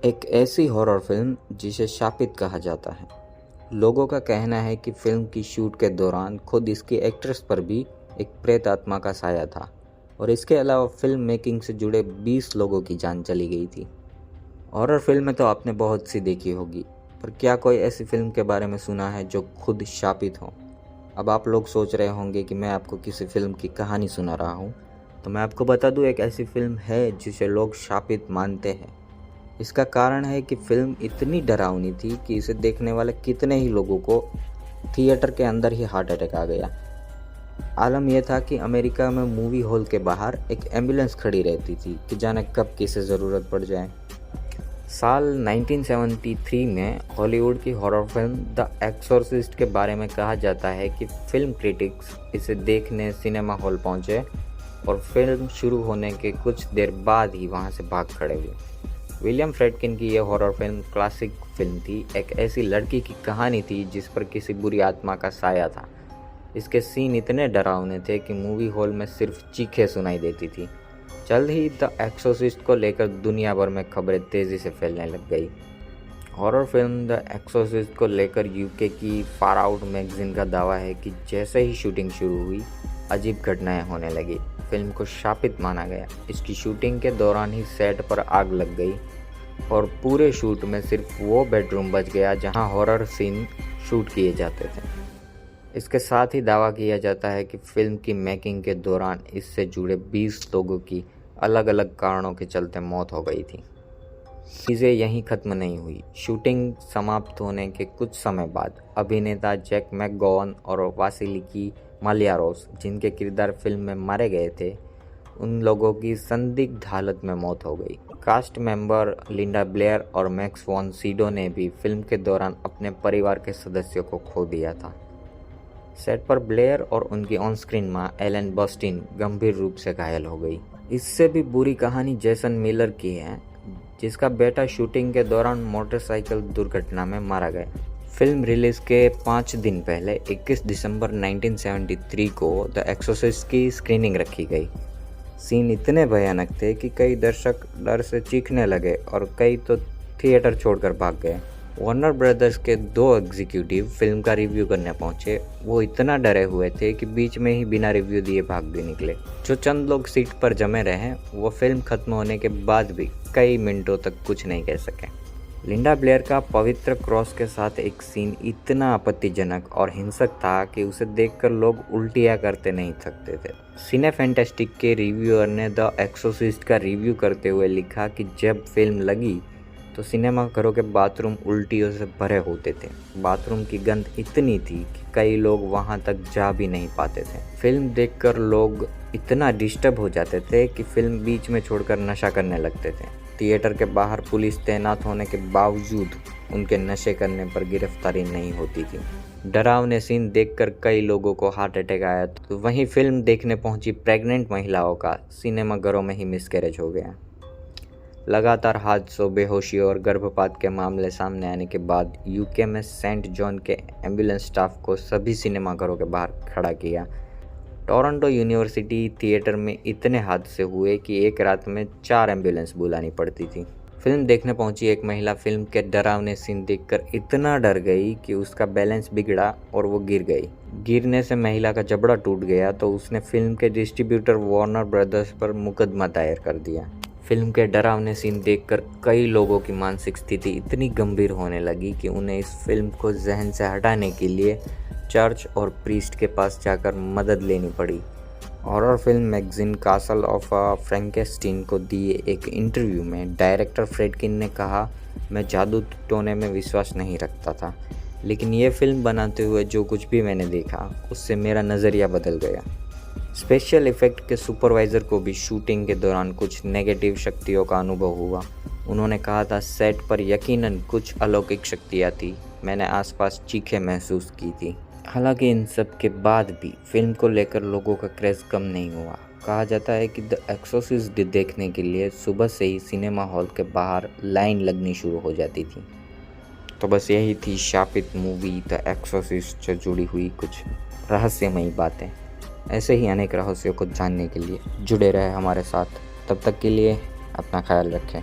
एक ऐसी horror film जिसे शापित कहा जाता है। लोगों का कहना है कि फिल्म की शूट के दौरान खुद इसकी एक्ट्रेस पर भी एक प्रेत आत्मा का साया था और इसके अलावा फिल्म मेकिंग से जुड़े 20 लोगों की जान चली गई थी। हॉरर फिल्में तो आपने बहुत सी देखी होगी, पर क्या कोई ऐसी फिल्म के बारे में सुना है जो खुद शापित हो? अब आप लोग सोच रहे होंगे कि मैं आपको किसी फिल्म की कहानी सुना रहा हूँ, तो मैं आपको बता दूँ, एक ऐसी फिल्म है जिसे लोग शापित मानते हैं। इसका कारण है कि फिल्म इतनी डरावनी थी कि इसे देखने वाले कितने ही लोगों को थिएटर के अंदर ही हार्ट अटैक आ गया। आलम यह था कि अमेरिका में मूवी हॉल के बाहर एक एम्बुलेंस खड़ी रहती थी कि जाने कब किसे ज़रूरत पड़ जाए। साल 1973 में हॉलीवुड की हॉरर फिल्म द एक्सोर्सिस्ट के बारे में कहा जाता है कि फिल्म क्रिटिक्स इसे देखने सिनेमा हॉल पहुंचे और फिल्म शुरू होने के कुछ देर बाद ही वहां से भाग खड़े हुए। विलियम फ्रेडकिन की यह हॉरर फिल्म क्लासिक फिल्म थी। एक ऐसी लड़की की कहानी थी जिस पर किसी बुरी आत्मा का साया था। इसके सीन इतने डरावने थे कि मूवी हॉल में सिर्फ चीखें सुनाई देती थी। जल्द ही द एक्सोर्सिस्ट को लेकर दुनिया भर में खबरें तेज़ी से फैलने लग गई। हॉरर फिल्म द एक्सोर्सिस्ट को लेकर यूके की फार आउट मैगजीन का दावा है कि जैसे ही शूटिंग शुरू हुई, अजीब घटनाएं होने लगी। फिल्म को शापित माना गया। इसकी शूटिंग के दौरान ही सेट पर आग लग गई और पूरे शूट में सिर्फ वो बेडरूम बच गया जहां हॉरर सीन शूट किए जाते थे। इसके साथ ही दावा किया जाता है कि फिल्म की मेकिंग के दौरान इससे जुड़े 20 लोगों की अलग अलग कारणों के चलते मौत हो गई थी। चीज़ें यहीं ख़त्म नहीं हुई। शूटिंग समाप्त होने के कुछ समय बाद अभिनेता जैक मैकगोवन और वासिलिकी मालियारोस, जिनके किरदार फिल्म में मारे गए थे, उन लोगों की संदिग्ध हालत में मौत हो गई। कास्ट मेंबर लिंडा ब्लेयर और मैक्स वॉन सीडो ने भी फिल्म के दौरान अपने परिवार के सदस्यों को खो दिया था। सेट पर ब्लेयर और उनकी ऑन स्क्रीन मां एलन बर्स्टीन गंभीर रूप से घायल हो गई। इससे भी बुरी कहानी जेसन मिलर की है, जिसका बेटा शूटिंग के दौरान मोटरसाइकिल दुर्घटना में मारा गया। फिल्म रिलीज के 5 दिन पहले 21 दिसंबर 1973 को द एक्सोर्सिस्ट की स्क्रीनिंग रखी गई। सीन इतने भयानक थे कि कई दर्शक डर से चीखने लगे और कई तो थिएटर छोड़कर भाग गए। वार्नर ब्रदर्स के 2 एग्जीक्यूटिव फिल्म का रिव्यू करने पहुंचे। वो इतना डरे हुए थे कि बीच में ही बिना रिव्यू दिए भाग भी निकले। जो चंद लोग सीट पर जमे रहे, वो फिल्म खत्म होने के बाद भी कई मिनटों तक कुछ नहीं कह सके। लिंडा ब्लेयर का पवित्र क्रॉस के साथ एक सीन इतना आपत्तिजनक और हिंसक था कि उसे देखकर लोग उल्टियाँ करते नहीं थकते थे। सिने फैंटास्टिक के रिव्यूअर ने द एक्सोर्सिस्ट का रिव्यू करते हुए लिखा कि जब फिल्म लगी तो सिनेमा घरों के बाथरूम उल्टियों से भरे होते थे। बाथरूम की गंध इतनी थी कि कई लोग वहां तक जा भी नहीं पाते थे। फिल्म देखकर लोग इतना डिस्टर्ब हो जाते थे कि फिल्म बीच में छोड़कर नशा करने लगते थे। थिएटर के बाहर पुलिस तैनात होने के बावजूद उनके नशे करने पर गिरफ्तारी नहीं होती थी। डरावने सीन देखकर कई लोगों को हार्ट अटैक आया, तो वहीं फिल्म देखने पहुंची प्रेग्नेंट महिलाओं का सिनेमा घरों में ही मिसकैरेज हो गया। लगातार हादसों, बेहोशी और गर्भपात के मामले सामने आने के बाद यूके में सेंट जॉन के एम्बुलेंस स्टाफ को सभी सिनेमा घरों के बाहर खड़ा किया। टोरंटो यूनिवर्सिटी थिएटर में इतने हादसे हुए कि एक रात में 4 एम्बुलेंस बुलानी पड़ती थी। फिल्म देखने पहुंची एक महिला फिल्म के डरावने सीन देखकर इतना डर गई कि उसका बैलेंस बिगड़ा और वो गिर गई। गिरने से महिला का जबड़ा टूट गया तो उसने फिल्म के डिस्ट्रीब्यूटर वार्नर ब्रदर्स पर मुकदमा दायर कर दिया। फिल्म के डरावने सीन देखकर कई लोगों की मानसिक स्थिति इतनी गंभीर होने लगी कि उन्हें इस फिल्म को जहन से हटाने के लिए चर्च और प्रीस्ट के पास जाकर मदद लेनी पड़ी। Horror film magazine castle of Frankenstein को दिए एक इंटरव्यू में डायरेक्टर फ्रेडकिन ने कहा, मैं जादू टोने में विश्वास नहीं रखता था, लेकिन ये फिल्म बनाते हुए जो कुछ भी मैंने देखा उससे मेरा नज़रिया बदल गया। स्पेशल इफ़ेक्ट के सुपरवाइज़र को भी शूटिंग के दौरान कुछ नेगेटिव शक्तियों का अनुभव हुआ। उन्होंने कहा था, सेट पर यकीनन कुछ अलौकिक शक्तियाँ थी। मैंने आसपास चीखें महसूस की थी। हालांकि इन सब के बाद भी फिल्म को लेकर लोगों का क्रेज़ कम नहीं हुआ। कहा जाता है कि द एक्सोर्सिस्ट देखने के लिए सुबह से ही सिनेमा हॉल के बाहर लाइन लगनी शुरू हो जाती थी। तो बस यही थी शापित मूवी द एक्सोर्सिस्ट से जुड़ी हुई कुछ रहस्यमयी बातें। ऐसे ही अनेक रहस्यों को जानने के लिए जुड़े रहे हमारे साथ। तब तक के लिए अपना ख्याल रखें।